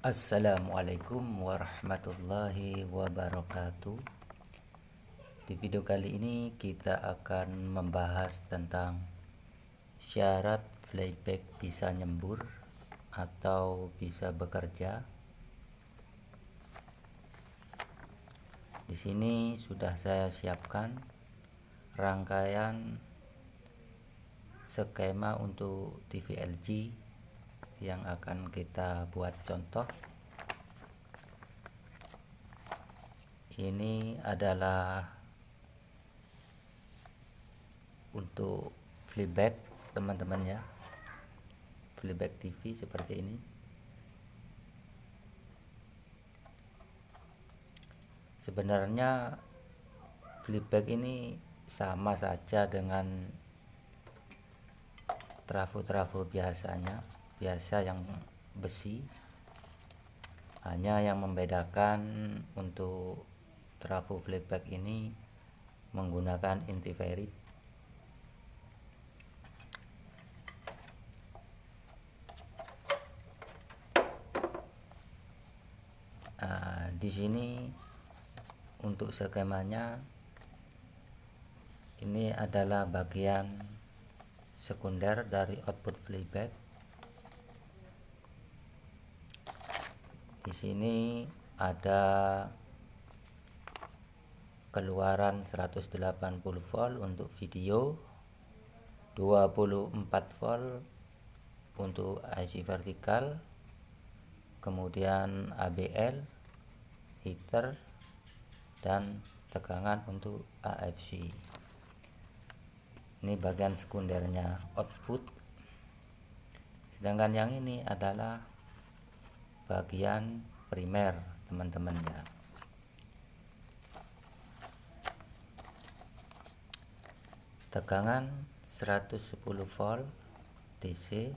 Assalamualaikum warahmatullahi wabarakatuh. Di video kali ini kita akan membahas tentang syarat playback bisa nyembur atau bisa bekerja. Di sini sudah saya siapkan rangkaian skema untuk TV LG yang akan kita buat contoh. Ini adalah untuk playback teman-teman ya, playback TV seperti ini. Sebenarnya playback ini sama saja dengan trafo biasa yang besi, hanya yang membedakan untuk trafo playback ini menggunakan inti ferrit. Di sini untuk skemanya ini adalah bagian sekunder dari output playback. Di sini ada keluaran 180 volt untuk video, 24 volt untuk IC vertikal, kemudian ABL, heater, dan tegangan untuk AFC. Ini bagian sekundernya output. Sedangkan yang ini adalah bagian primer teman-teman ya. Tegangan 110 volt DC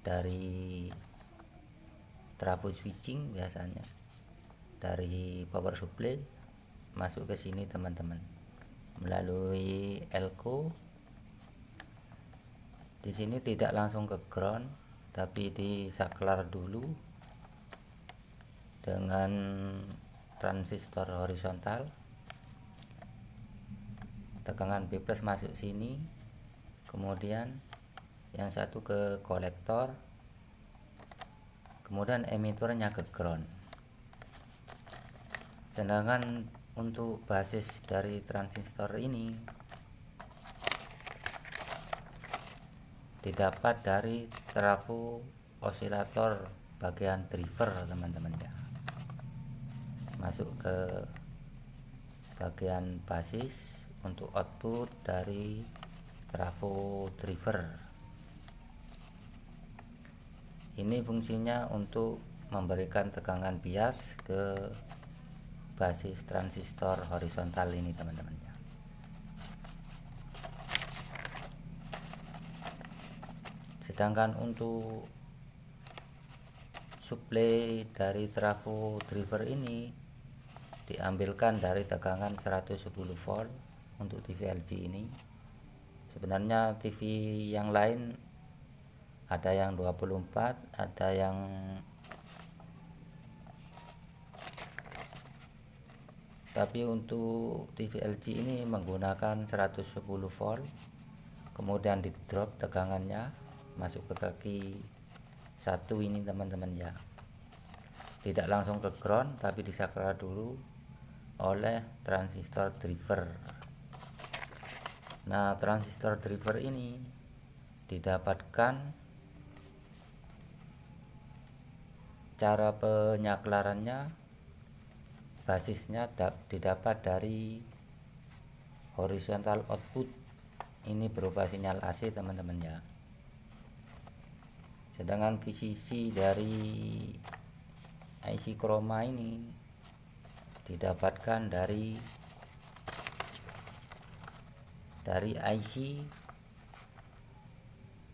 dari trafo switching, biasanya dari power supply masuk ke sini teman-teman melalui elko. Di sini tidak langsung ke ground, tapi disaklar dulu dengan transistor horizontal. Tegangan B+ masuk sini, kemudian yang satu ke kolektor, kemudian emitornya ke ground. Sedangkan untuk basis dari transistor ini didapat dari trafo osilator bagian driver teman-teman ya, masuk ke bagian basis untuk output dari trafo driver. Ini fungsinya untuk memberikan tegangan bias ke basis transistor horizontal ini teman-teman ya. Sedangkan untuk suplai dari trafo driver ini diambilkan dari tegangan 110 volt untuk TV LG ini. Sebenarnya TV yang lain ada yang 24, ada yang tapi untuk TV LG ini menggunakan 110 volt, kemudian di drop tegangannya masuk ke kaki satu ini teman-teman ya, tidak langsung ke ground tapi disaklar dulu oleh transistor driver. Nah, transistor driver ini didapatkan cara penyaklarannya, basisnya didapat dari horizontal output. Ini berupa sinyal AC teman-teman ya. Sedangkan VCC dari IC chroma ini didapatkan dari IC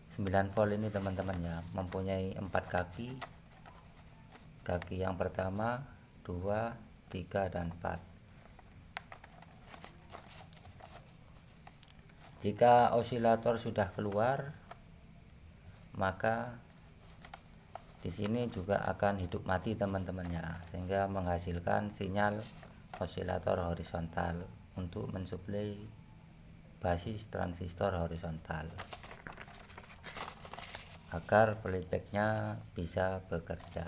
9 volt ini teman-teman ya, mempunyai 4 kaki. Kaki yang pertama, 2, 3, dan 4. Jika osilator sudah keluar, maka di sini juga akan hidup mati teman-temannya, sehingga menghasilkan sinyal osilator horizontal untuk mensuplai basis transistor horizontal agar playbacknya bisa bekerja.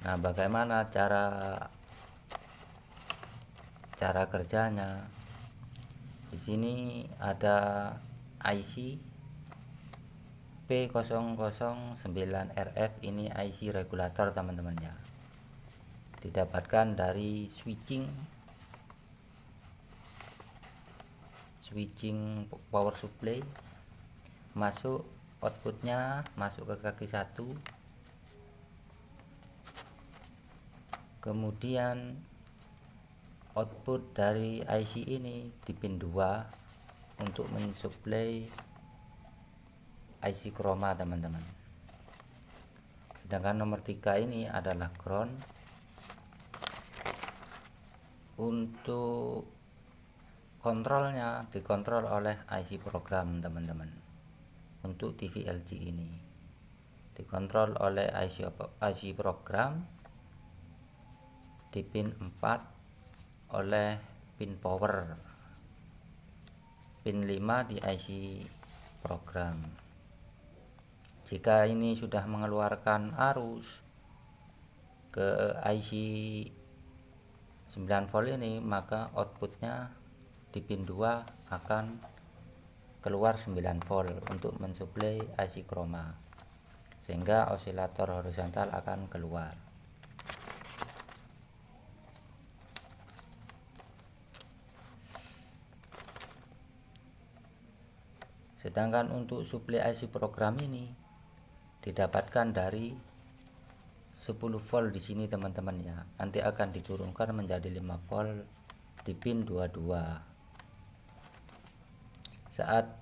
Nah, bagaimana cara kerjanya? Di sini ada IC P009RF, ini IC regulator teman-temannya. Didapatkan dari switching power supply, masuk outputnya masuk ke kaki 1, kemudian output dari IC ini di pin 2 untuk mensuplai IC chroma teman-teman. Sedangkan nomor 3 ini adalah ground untuk kontrolnya, dikontrol oleh IC program teman-teman. Untuk TV LG ini dikontrol oleh IC program di pin 4 oleh pin power, pin 5 di IC program. Jika ini sudah mengeluarkan arus ke IC 9 volt ini, maka outputnya di pin 2 akan keluar 9 volt untuk mensuplai IC chroma, sehingga osilator horizontal akan keluar. Sedangkan untuk suplai IC program ini didapatkan dari 10 volt di sini teman-teman ya. Nanti akan diturunkan menjadi 5 volt di pin 22. Saat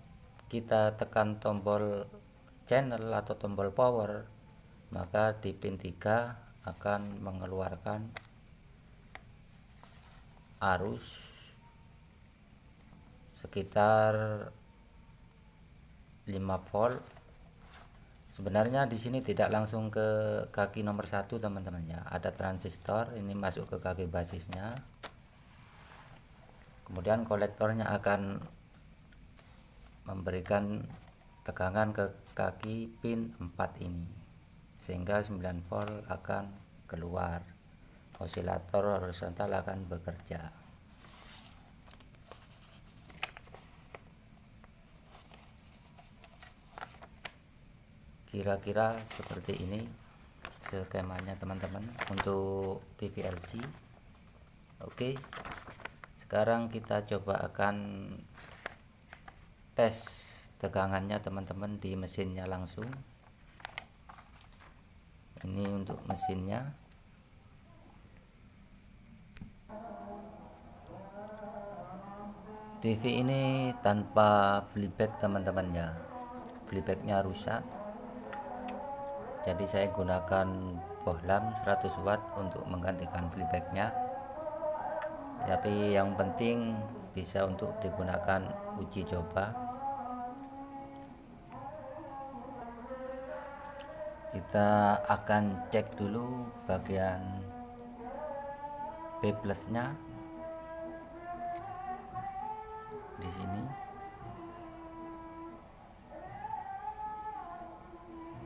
kita tekan tombol channel atau tombol power, maka di pin 3 akan mengeluarkan arus sekitar 5 volt. Sebenarnya di sini tidak langsung ke kaki nomor 1 teman-teman ya. Ada transistor ini masuk ke kaki basisnya. Kemudian kolektornya akan memberikan tegangan ke kaki pin 4 ini, sehingga 9 volt akan keluar. Osilator horizontal akan bekerja. Kira-kira seperti ini skemanya teman-teman untuk TV LG. Oke, sekarang kita coba akan tes tegangannya teman-teman di mesinnya langsung. Ini untuk mesinnya. TV ini tanpa playback teman-teman ya. Playbacknya rusak, jadi saya gunakan bohlam 100 watt untuk menggantikan playbacknya. Tapi yang penting bisa untuk digunakan uji coba. Kita akan cek dulu bagian B plusnya di sini.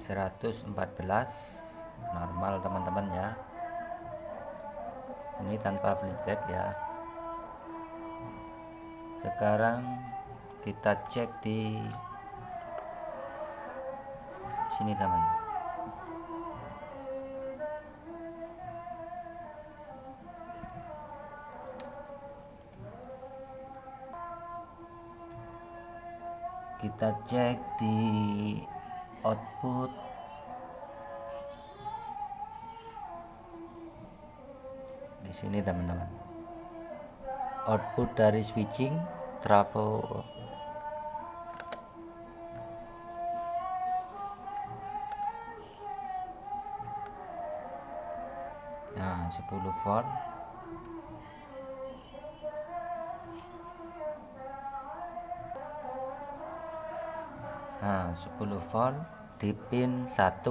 114 normal teman-teman ya. Ini tanpa playback ya. Sekarang kita cek di sini teman. Kita cek di output di sini teman-teman. Output dari switching trafo nah 10 volt. Nah 10 volt di pin 1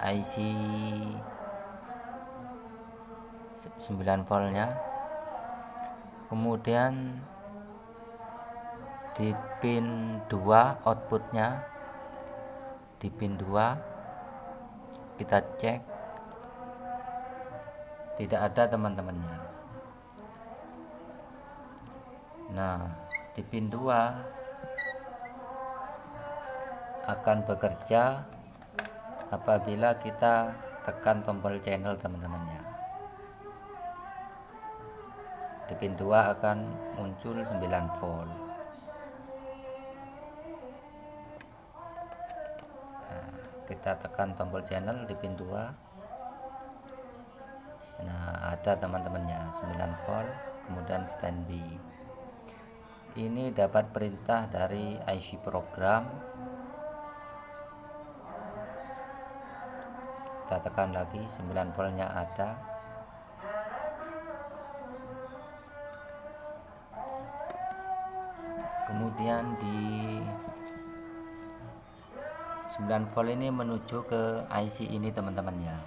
IC 9 voltnya, kemudian di pin 2 outputnya, di pin 2 kita cek tidak ada teman-temannya. Nah, di pin 2 akan bekerja apabila kita tekan tombol channel teman-temannya. Di pin 2 akan muncul 9 volt. Nah, kita tekan tombol channel di pin 2. Nah, ada teman-temannya 9 volt, kemudian standby. Ini dapat perintah dari IC program. Kita tekan lagi, 9 voltnya ada. Kemudian di 9 volt ini menuju ke IC ini teman-teman ya,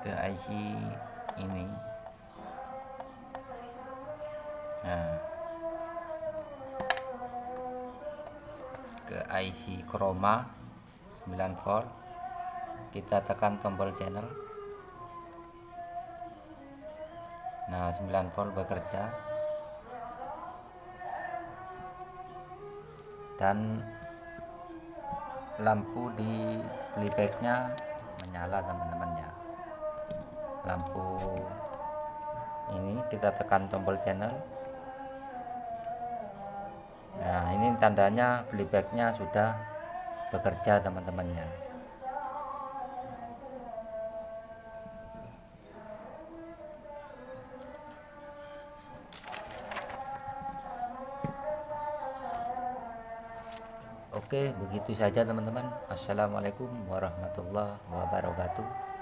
ke IC ini. Nah, ke IC chroma 9 volt, kita tekan tombol channel. Nah, 9 volt bekerja dan lampu di playbacknya menyala teman-teman ya. Lampu ini kita tekan tombol channel. Nah, ini tandanya playbacknya sudah bekerja teman-temannya. Oke, begitu saja teman-teman. Assalamualaikum warahmatullahi wabarakatuh.